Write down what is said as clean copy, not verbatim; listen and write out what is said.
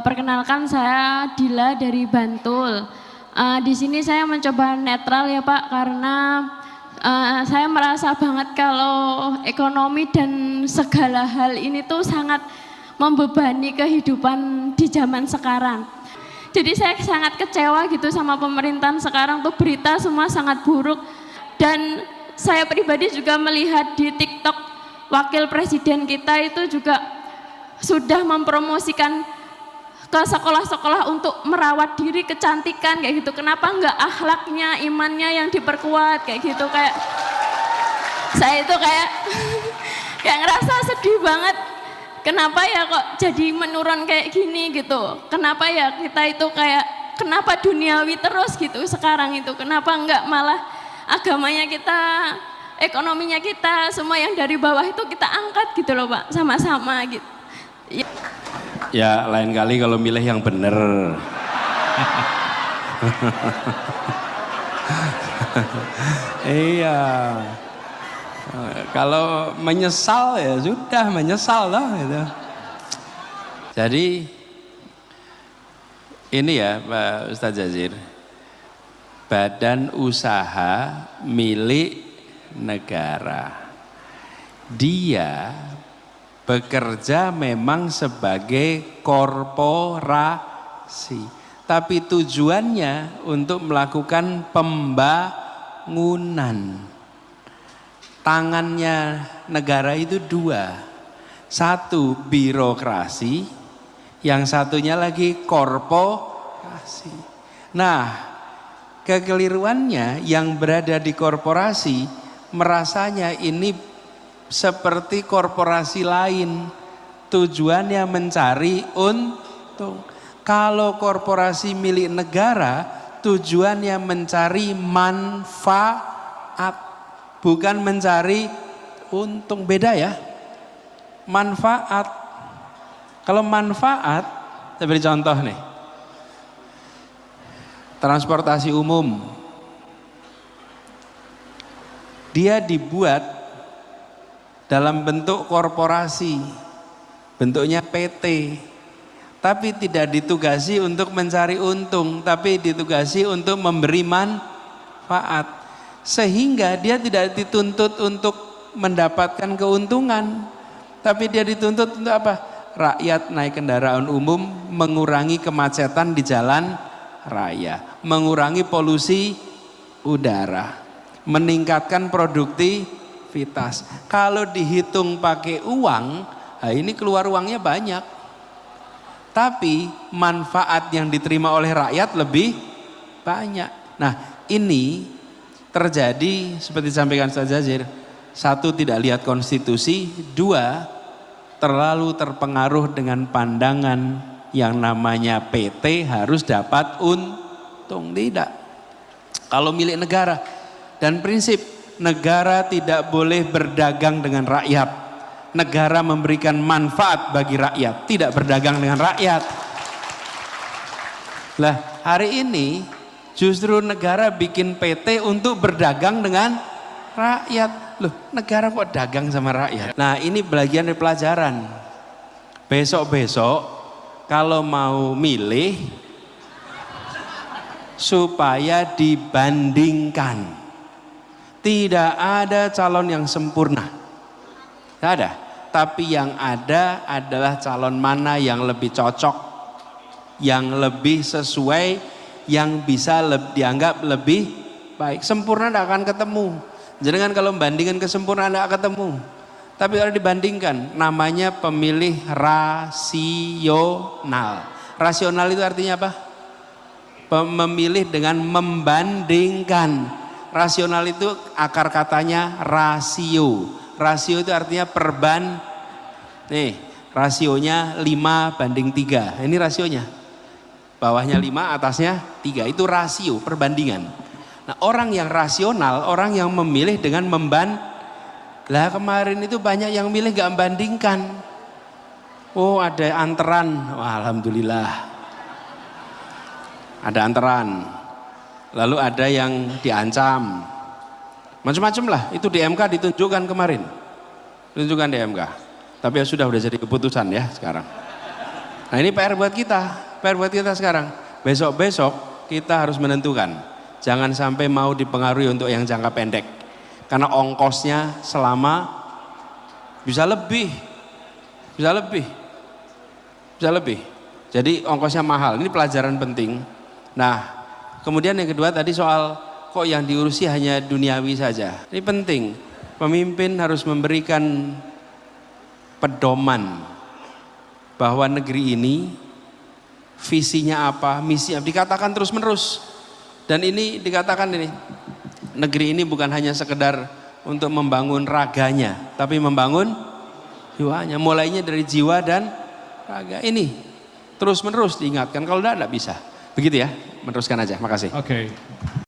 Perkenalkan saya Dila dari Bantul. Di sini saya mencoba netral ya Pak, karena saya merasa banget kalau ekonomi dan segala hal ini tuh sangat membebani kehidupan di zaman sekarang. Jadi saya sangat kecewa gitu sama pemerintahan sekarang tuh, berita semua sangat buruk. Dan saya pribadi juga melihat di TikTok wakil presiden kita itu juga sudah mempromosikan ke sekolah-sekolah untuk merawat diri, kecantikan kayak gitu. Kenapa enggak akhlaknya, imannya yang diperkuat kayak gitu? Kayak saya itu kayak ngerasa sedih banget. Kenapa ya kok jadi menurun kayak gini gitu? Kenapa ya kita itu kayak, kenapa duniawi terus gitu sekarang itu? Kenapa enggak malah agamanya kita, ekonominya kita, semua yang dari bawah itu kita angkat gitu loh Pak, sama-sama gitu. Ya lain kali kalau milih yang bener. Iya. Kalau menyesal ya sudah menyesal lah gitu. Jadi ini ya Pak Ustadz Jazir, badan usaha milik negara. Dia bekerja memang sebagai korporasi, tapi tujuannya untuk melakukan pembangunan. Tangannya negara itu dua, satu birokrasi, yang satunya lagi korporasi. Nah, kekeliruannya yang berada di korporasi merasanya ini seperti korporasi lain, tujuannya mencari untung. Kalau korporasi milik negara, tujuannya mencari manfaat, bukan mencari untung. Beda ya, manfaat. Kalau manfaat, saya beri contoh nih, transportasi umum, dia dibuat dalam bentuk korporasi, bentuknya PT, tapi tidak ditugasi untuk mencari untung, tapi ditugasi untuk memberi manfaat, sehingga dia tidak dituntut untuk mendapatkan keuntungan, tapi dia dituntut untuk apa? Rakyat naik kendaraan umum, mengurangi kemacetan di jalan raya, mengurangi polusi udara, meningkatkan produktivitas. Kalau dihitung pakai uang, nah ini keluar uangnya banyak, tapi manfaat yang diterima oleh rakyat lebih banyak. Nah ini terjadi seperti disampaikan Ustaz Jazir, satu tidak lihat konstitusi, dua terlalu terpengaruh dengan pandangan yang namanya PT harus dapat untung. Tidak, kalau milik negara, dan prinsip negara tidak boleh berdagang dengan rakyat. Negara memberikan manfaat bagi rakyat, tidak berdagang dengan rakyat. Lah hari ini justru negara bikin PT untuk berdagang dengan rakyat. Loh, negara kok dagang sama rakyat? Nah ini bagian dari pelajaran. Besok-besok kalau mau milih, supaya dibandingkan. Tidak ada calon yang sempurna, tidak ada. Tapi yang ada adalah calon mana yang lebih cocok, yang lebih sesuai, yang bisa dianggap lebih baik. Sempurna tidak akan ketemu. Jangan kalau membandingkan kesempurnaan tidak ketemu. Tapi kalau dibandingkan, namanya pemilih rasional. Rasional itu artinya apa? Memilih dengan membandingkan. Rasional itu akar katanya rasio. Rasio itu artinya nih rasionya 5:3. Ini rasionya. Bawahnya 5, atasnya 3. Itu rasio, perbandingan. Nah orang yang rasional, orang yang memilih dengan lah kemarin itu banyak yang milih gak membandingkan. Oh ada anteran, wah, alhamdulillah. Ada anteran. Lalu ada yang diancam, macam-macam lah. Itu di MK ditunjukkan kemarin, ditunjukkan di MK. Tapi ya sudah jadi keputusan ya sekarang. Nah ini PR buat kita sekarang. Besok-besok kita harus menentukan. Jangan sampai mau dipengaruhi untuk yang jangka pendek. Karena ongkosnya selama bisa lebih. Jadi ongkosnya mahal, ini pelajaran penting. Nah kemudian yang kedua tadi soal kok yang diurusi hanya duniawi saja. Ini penting, pemimpin harus memberikan pedoman bahwa negeri ini visinya apa, misi apa, dikatakan terus menerus. Dan ini dikatakan ini, negeri ini bukan hanya sekedar untuk membangun raganya, tapi membangun jiwanya. Mulainya dari jiwa dan raga ini terus menerus diingatkan. Kalau tidak bisa. Begitu ya, meneruskan aja. Makasih. Oke.